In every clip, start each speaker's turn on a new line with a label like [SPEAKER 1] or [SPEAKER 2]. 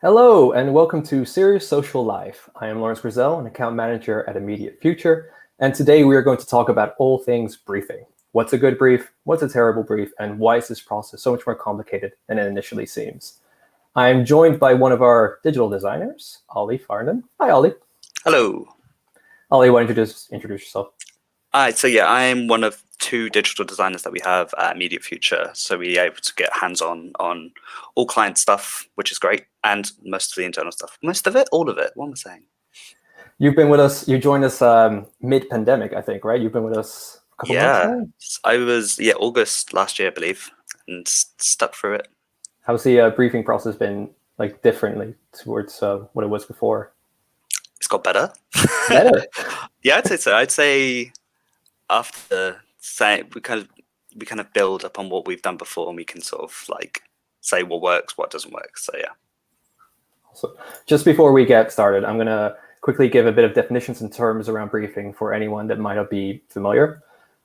[SPEAKER 1] Hello, and welcome to Serious Social Life. I am Laurens Grisel, an account manager at Immediate Future, and today we are going to talk about all things briefing. What's a good brief, what's a terrible brief, and why is this process so much more complicated than it initially seems? I am joined by one of our digital designers, Ollie Farnden. Hi, Ollie.
[SPEAKER 2] Hello.
[SPEAKER 1] Ollie, why don't you just introduce yourself?
[SPEAKER 2] I'm one of two digital designers that we have at Immediate Future. So we're able to get hands-on on all client stuff, which is great, and most of the internal stuff. Most of it, all of it. What am I saying?
[SPEAKER 1] You've been with us, you joined us mid-pandemic, I think, right? You've been with us a couple months now?
[SPEAKER 2] I was, August last year, I believe, and stuck through it.
[SPEAKER 1] How's the briefing process been, like, differently towards what it was before?
[SPEAKER 2] It's got better.
[SPEAKER 1] Better?
[SPEAKER 2] Yeah, I'd say so. I'd say after we kind of build upon what we've done before, and we can sort of like say what works, what doesn't work. So yeah.
[SPEAKER 1] So just before we get started, I'm going to quickly give a bit of definitions and terms around briefing for anyone that might not be familiar.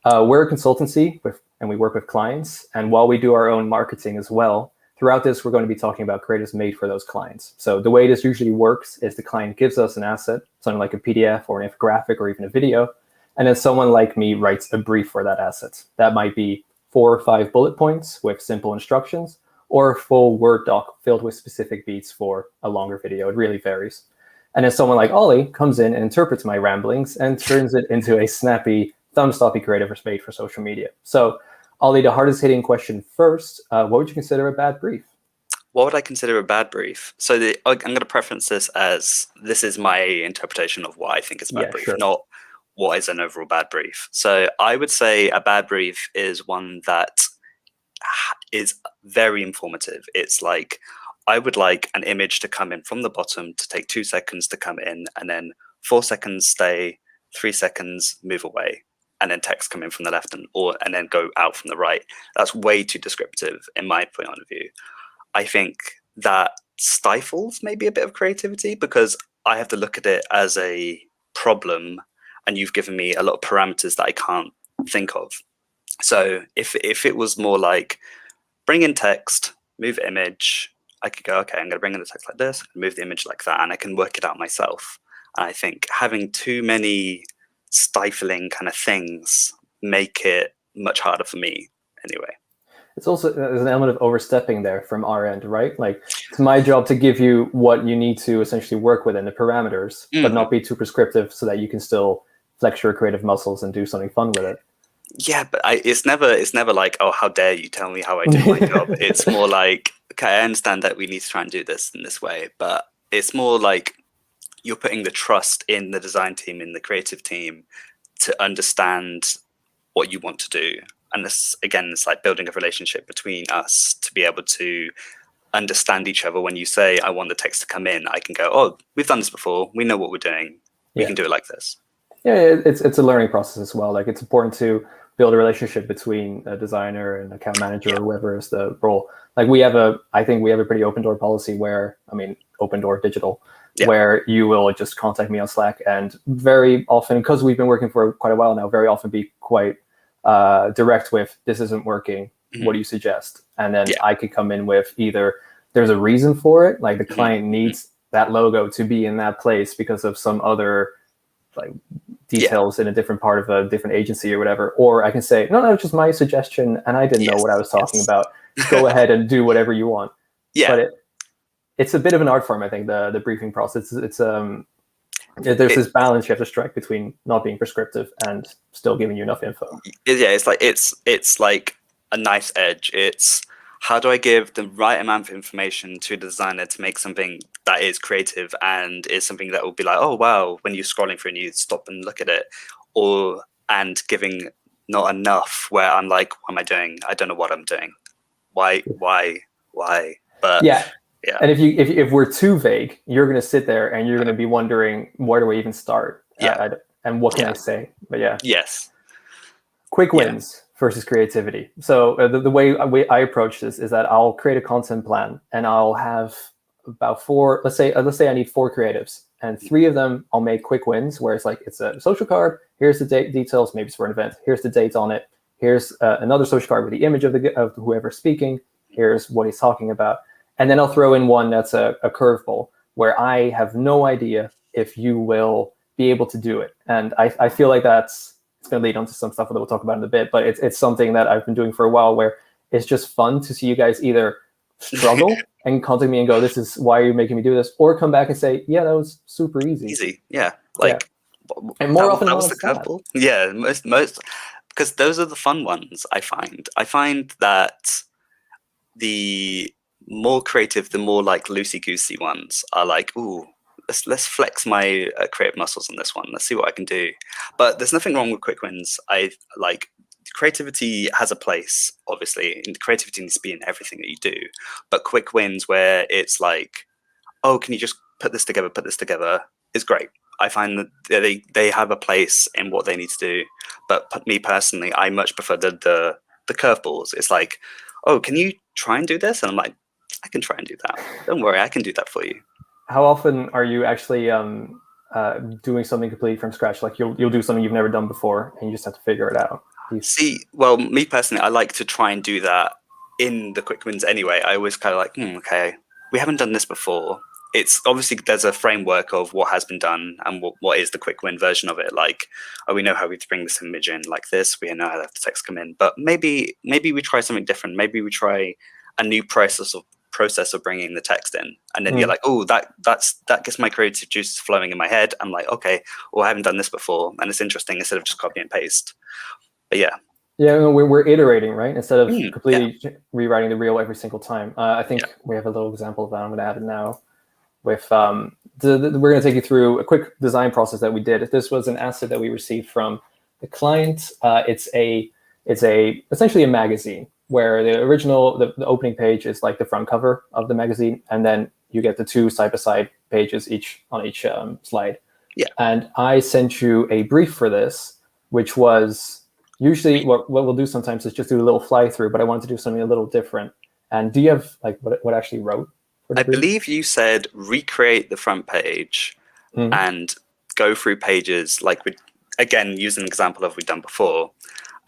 [SPEAKER 1] We're a consultancy and we work with clients. And while we do our own marketing as well, throughout this, we're going to be talking about creatives made for those clients. So the way this usually works is the client gives us an asset, something like a PDF or an infographic or even a video. And then someone like me writes a brief for that asset. That might be 4 or 5 bullet points with simple instructions, or a full Word doc filled with specific beats for a longer video. It really varies. And then someone like Ollie comes in and interprets my ramblings and turns it into a snappy, thumb-stoppy creative made for social media. So Ollie, the hardest hitting question first, what would you consider a bad brief?
[SPEAKER 2] What would I consider a bad brief? So I'm going to preference this as this is my interpretation of what I think is a bad brief,
[SPEAKER 1] sure.
[SPEAKER 2] Not what is an overall bad brief. So I would say a bad brief is one that is very informative. It's like, I would like an image to come in from the bottom to take 2 seconds to come in, and then 4 seconds stay, 3 seconds move away, and then text come in from the left and then go out from the right. That's way too descriptive in my point of view. I think that stifles maybe a bit of creativity because I have to look at it as a problem, and you've given me a lot of parameters that I can't think of. So if it was more like bring in text, move image, I could go, okay, I'm going to bring in the text like this, move the image like that, and I can work it out myself. And I think having too many stifling kind of things make it much harder for me anyway.
[SPEAKER 1] It's also, there's an element of overstepping there from our end, right? Like, it's my job to give you what you need to essentially work within the parameters, but not be too prescriptive so that you can still flex your creative muscles and do something fun with it.
[SPEAKER 2] Yeah, but it's never like, oh, how dare you tell me how I do my job. It's more like, okay, I understand that we need to try and do this in this way, but it's more like you're putting the trust in the design team, in the creative team, to understand what you want to do. And this, again, it's like building a relationship between us to be able to understand each other. When you say, I want the text to come in, I can go, oh, we've done this before. We know what we're doing. We can do it like this.
[SPEAKER 1] Yeah, it's a learning process as well. Like, it's important to build a relationship between a designer and account manager or whoever is the role. Like, I think we have a pretty open door policy where, open door digital, where you will just contact me on Slack, and very often, because we've been working for quite a while now, very often be quite direct with, this isn't working, what do you suggest? And then I could come in with either there's a reason for it, like the client needs that logo to be in that place because of some other like details in a different part of a different agency or whatever, or I can say, no, it's just my suggestion and I didn't know what I was talking about. Go ahead and do whatever you want. But it's a bit of an art form, I think, the briefing process. There's this balance you have to strike between not being prescriptive and still giving you enough info.
[SPEAKER 2] It's like a nice edge. It's how do I give the right amount of information to the designer to make something that is creative and is something that will be like, oh wow, when you're scrolling through and you stop and look at it, and giving not enough where I'm like, what am I doing? I don't know what I'm doing. Why? But
[SPEAKER 1] yeah. And if we're too vague, you're going to sit there and you're going to be wondering, where do I even start? And what can I say? But quick wins versus creativity. So the way I approach this is that I'll create a content plan and I'll have about 4. Let's say I need 4 creatives, and 3 of them I'll make quick wins, where it's like, it's a social card. Here's the details. Maybe it's for an event. Here's the dates on it. Here's another social card with the image of whoever's speaking. Here's what he's talking about. and then I'll throw in one that's a curveball where I have no idea if you will be able to do it. And I feel like it's going to lead on to some stuff that we'll talk about in a bit, but it's something that I've been doing for a while where it's just fun to see you guys either struggle and contact me and go, this is why you're making me do this, or come back and say, yeah, that was super easy.
[SPEAKER 2] Easy, yeah. Like,
[SPEAKER 1] and more often
[SPEAKER 2] that
[SPEAKER 1] than
[SPEAKER 2] was
[SPEAKER 1] not,
[SPEAKER 2] the curveball. Yeah, most because those are the fun ones. I find that the more creative, the more like loosey goosey ones are like, ooh, let's flex my creative muscles on this one. Let's see what I can do. But there's nothing wrong with quick wins. I like creativity has a place, obviously, and creativity needs to be in everything that you do. But quick wins where it's like, oh, can you just put this together is great. I find that they have a place in what they need to do. But me personally, I much prefer the curveballs. It's like, oh, can you try and do this? And I'm like, I can try and do that. Don't worry, I can do that for you.
[SPEAKER 1] How often are you actually doing something completely from scratch? Like you'll do something you've never done before, and you just have to figure it out.
[SPEAKER 2] See, well, me personally, I like to try and do that in the quick wins anyway. I always kind of like, okay, we haven't done this before. It's obviously there's a framework of what has been done and what is the quick win version of it. Like, oh, we know how we bring this image in like this. We know how the text come in. But maybe we try something different. Maybe we try a new process of bringing the text in, and then you're like, oh, that gets my creative juices flowing in my head. I'm like, okay, well, I haven't done this before, and it's interesting instead of just copy and paste. But yeah,
[SPEAKER 1] we're iterating, right? Instead of completely rewriting the reel every single time. I think we have a little example of that. I'm going to add it now. With we're going to take you through a quick design process that we did. This was an asset that we received from the client. It's essentially a magazine where the original, the opening page is like the front cover of the magazine, and then you get the two side-by-side pages on each slide.
[SPEAKER 2] Yeah.
[SPEAKER 1] And I sent you a brief for this, which was usually what we'll do sometimes is just do a little fly through, but I wanted to do something a little different. And do you have like what I actually wrote?
[SPEAKER 2] I believe you said recreate the front page and go through pages like again using an example of we've done before.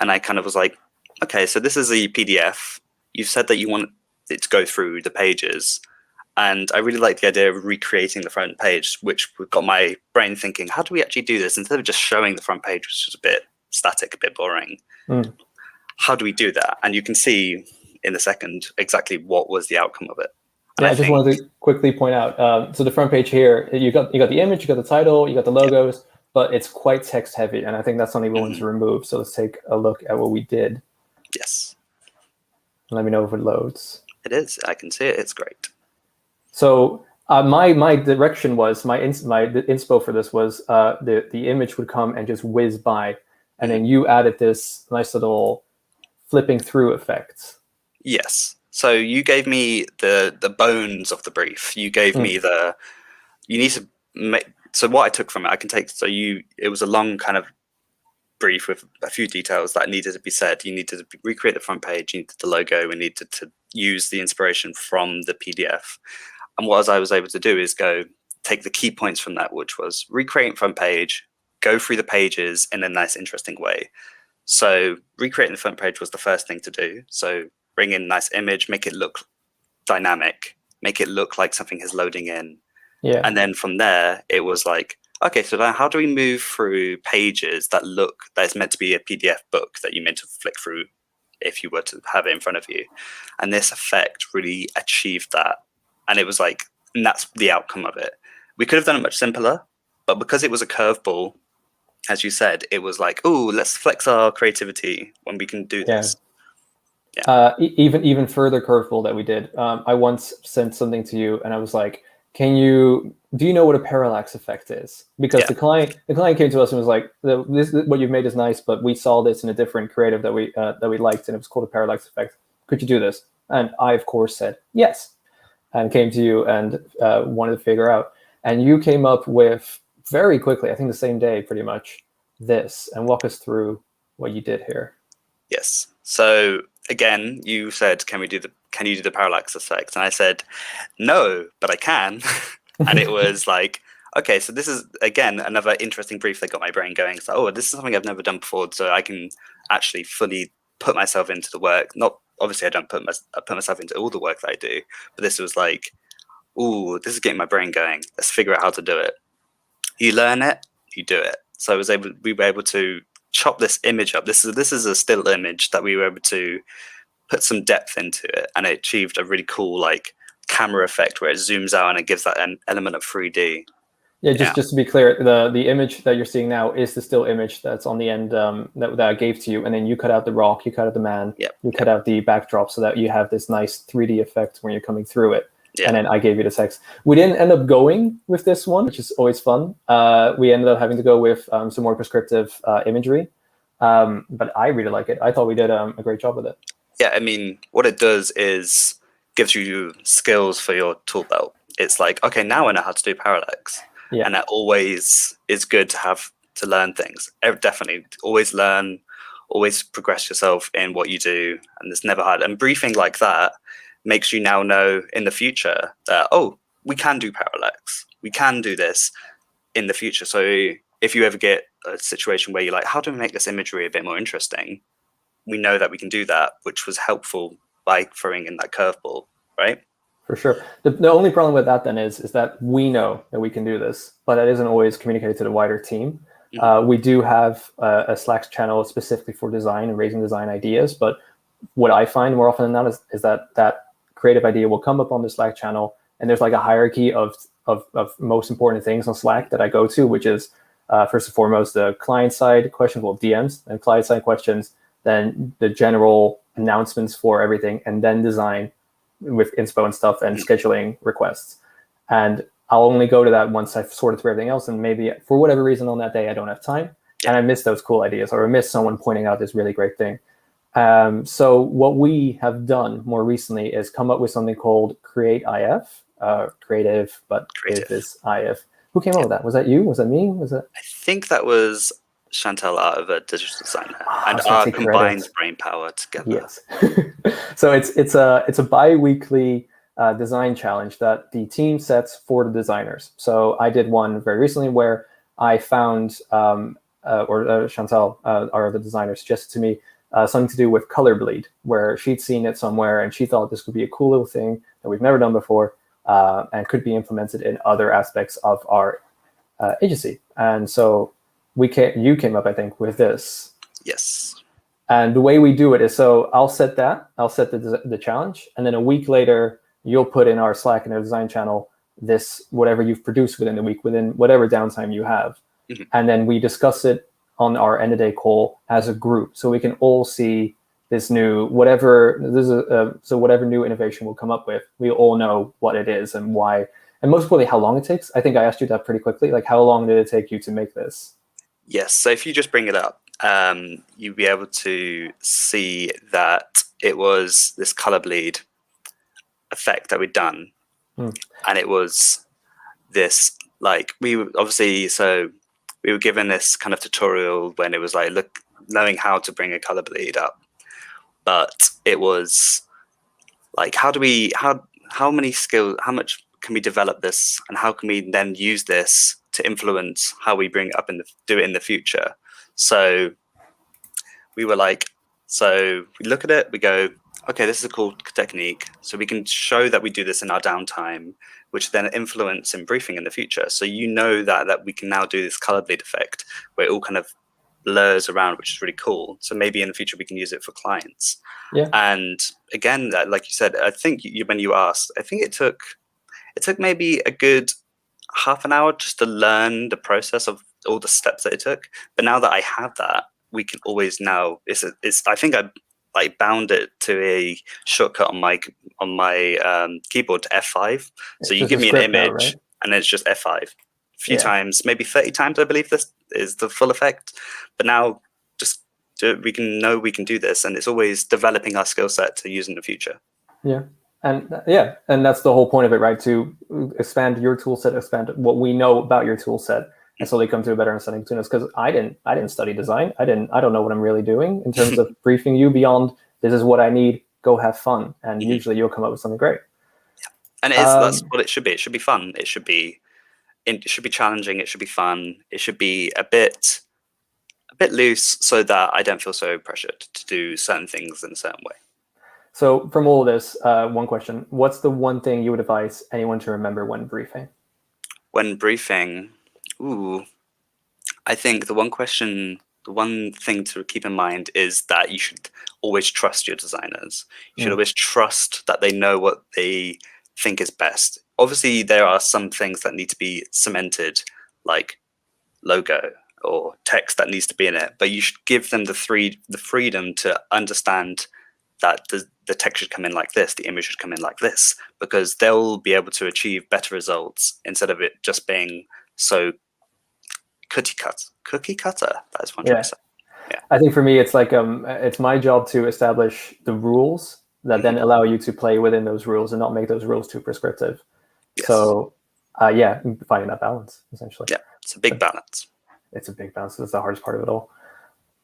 [SPEAKER 2] And I kind of was like, okay, so this is a PDF. You've said that you want it to go through the pages. And I really like the idea of recreating the front page, which got my brain thinking, how do we actually do this? Instead of just showing the front page, which is a bit static, a bit boring. How do we do that? And you can see in a second exactly what was the outcome of it. And
[SPEAKER 1] I just wanted to quickly point out, so the front page here, you got the image, you got the title, you got the logos, but it's quite text heavy. And I think that's something we want to remove. So let's take a look at what we did.
[SPEAKER 2] Yes.
[SPEAKER 1] Let me know if it loads.
[SPEAKER 2] It is. I can see it. It's great.
[SPEAKER 1] So my direction was, the inspo for this was the image would come and just whiz by. And then you added this nice little flipping through effect.
[SPEAKER 2] Yes. So you gave me the bones of the brief. You gave me you need to make, so what I took from it, I can take, it was a long kind of brief with a few details that needed to be said. You needed to recreate the front page, you needed the logo, we needed to use the inspiration from the PDF. And what I was able to do is take the key points from that, which was recreating front page, go through the pages in a nice, interesting way. So recreating the front page was the first thing to do. So bring in a nice image, make it look dynamic, make it look like something is loading in. Yeah. And then from there, it was like, okay, so now how do we move through pages that is meant to be a PDF book that you meant to flick through if you were to have it in front of you? And this effect really achieved that. And it was like, and that's the outcome of it. We could have done it much simpler, but because it was a curveball, as you said, it was like, oh, let's flex our creativity when we can do this.
[SPEAKER 1] Yeah. Even further curveball that we did. I once sent something to you, and I was like, do you know what a parallax effect is? Because the client came to us and was like, what you've made is nice, but we saw this in a different creative that we liked, and it was called a parallax effect. Could you do this? And I, of course, said yes, and came to you and wanted to figure out. And you came up with very quickly, I think the same day, pretty much, this, and walk us through what you did here.
[SPEAKER 2] Yes. So again, you said, can you do the parallax effect? And I said, no, but I can. And it was like, okay, so this is, again, another interesting brief that got my brain going. So, this is something I've never done before. So I can actually fully put myself into the work. obviously I put myself into all the work that I do, but this was like, ooh, this is getting my brain going. Let's figure out how to do it. You learn it, you do it. So we were able to chop this image up. This is a still image that we were able to put some depth into it, and it achieved a really cool like camera effect where it zooms out and it gives that an element of 3D.
[SPEAKER 1] Yeah, just to be clear, the image that you're seeing now is the still image that's on the end that I gave to you, and then you cut out the rock, you cut out the man, you cut out the backdrop so that you have this nice 3D effect when you're coming through it. Yeah. And then I gave you the text. We didn't end up going with this one, which is always fun. We ended up having to go with some more prescriptive imagery, but I really like it. I thought we did a great job with it.
[SPEAKER 2] Yeah, I mean, what it does is gives you skills for your tool belt. It's like, okay, now I know how to do parallax. Yeah. And that always is good to have to learn things. Definitely always learn, always progress yourself in what you do. And it's never hard. And briefing like that makes you now know in the future that, oh, we can do parallax. We can do this in the future. So if you ever get a situation where you're like, how do we make this imagery a bit more interesting? We know that we can do that, which was helpful by throwing in that curveball, right?
[SPEAKER 1] For sure. The only problem with that then is that we know that we can do this, but that isn't always communicated to the wider team. Mm-hmm. We do have a Slack channel specifically for design and raising design ideas, but what I find more often than not is that creative idea will come up on the Slack channel, and there's like a hierarchy of most important things on Slack that I go to, which is first and foremost the client side questions, well, DMs, and client side questions, then the general announcements for everything, and then design with inspo and stuff and scheduling requests. And I'll only go to that once I've sorted through everything else, and maybe for whatever reason on that day I don't have time, and I miss those cool ideas, or I miss someone pointing out this really great thing. So what we have done more recently is come up with something called Create IF, creative, but creative is IF. Who came up with that? Was that you? Was that me? Was it?
[SPEAKER 2] I think that was Chantal out of a digital designer, and our combined brain power together.
[SPEAKER 1] Yes. So it's a bi-weekly design challenge that the team sets for the designers. So I did one very recently where I found, Chantal, our other designer, suggested to me something to do with color bleed, where she'd seen it somewhere and she thought this could be a cool little thing that we've never done before, and could be implemented in other aspects of our agency. And so you came up, I think, with this.
[SPEAKER 2] Yes.
[SPEAKER 1] And the way we do it is, so I'll set the challenge, and then a week later, you'll put in our Slack and our design channel this, whatever you've produced within the week, within whatever downtime you have. Mm-hmm. And then we discuss it on our end of day call as a group, so we can all see this new, whatever new innovation we'll come up with, we all know what it is and why, and most importantly, how long it takes. I think I asked you that pretty quickly. Like, how long did it take you to make this?
[SPEAKER 2] Yes. So if you just bring it up, you'll be able to see that it was this color bleed effect that we'd done. And it was this, like, we were given this kind of tutorial when it was like, knowing how to bring a color bleed up. But it was like, how much can we develop this, and how can we then use this to influence how we bring it up do it in the future? So we were like, so we look at it, we go, okay, this is a cool technique. So we can show that we do this in our downtime, which then influence in briefing in the future. So you know that we can now do this color bleed effect where it all kind of blurs around, which is really cool. So maybe in the future we can use it for clients. Yeah. And again, like you said, I think when you asked, I think it took maybe a good half an hour just to learn the process of all the steps that it took. But now that I have that, we can always now. I think I bound it to a shortcut on my keyboard to F5. So you give me an image, now, right? And it's just F5 a few times, maybe 30 times. I believe this is the full effect. But now we can do this, and it's always developing our skill set to use in the future.
[SPEAKER 1] Yeah. And that's the whole point of it, right? To expand your tool set, expand what we know about your tool set, and so they come to a better understanding between us. Because I didn't study design. I don't know what I'm really doing in terms of briefing you beyond this is what I need. Go have fun, and usually you'll come up with something great.
[SPEAKER 2] Yeah. And that's what it should be. It should be fun. It should be challenging. It should be fun. It should be a bit loose, so that I don't feel so pressured to do certain things in a certain way.
[SPEAKER 1] So from all of this, one question: what's the one thing you would advise anyone to remember when briefing?
[SPEAKER 2] When briefing, I think the one thing to keep in mind is that you should always trust your designers. You should always trust that they know what they think is best. Obviously, there are some things that need to be cemented, like logo or text that needs to be in it, but you should give them the freedom to understand that the text should come in like this, the image should come in like this, because they'll be able to achieve better results instead of it just being so cookie cutter. That's what I'm trying to say. Yeah.
[SPEAKER 1] I think for me, it's like it's my job to establish the rules that then allow you to play within those rules and not make those rules too prescriptive.
[SPEAKER 2] Yes.
[SPEAKER 1] So yeah, finding that balance essentially.
[SPEAKER 2] Yeah, it's a big balance.
[SPEAKER 1] It's a big balance. That's the hardest part of it all.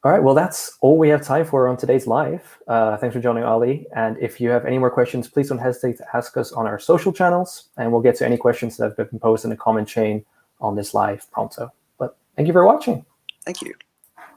[SPEAKER 1] All right, well, that's all we have time for on today's live. Thanks for joining, Ollie. And if you have any more questions, please don't hesitate to ask us on our social channels, and we'll get to any questions that have been posed in the comment chain on this live pronto. But thank you for watching.
[SPEAKER 2] Thank you.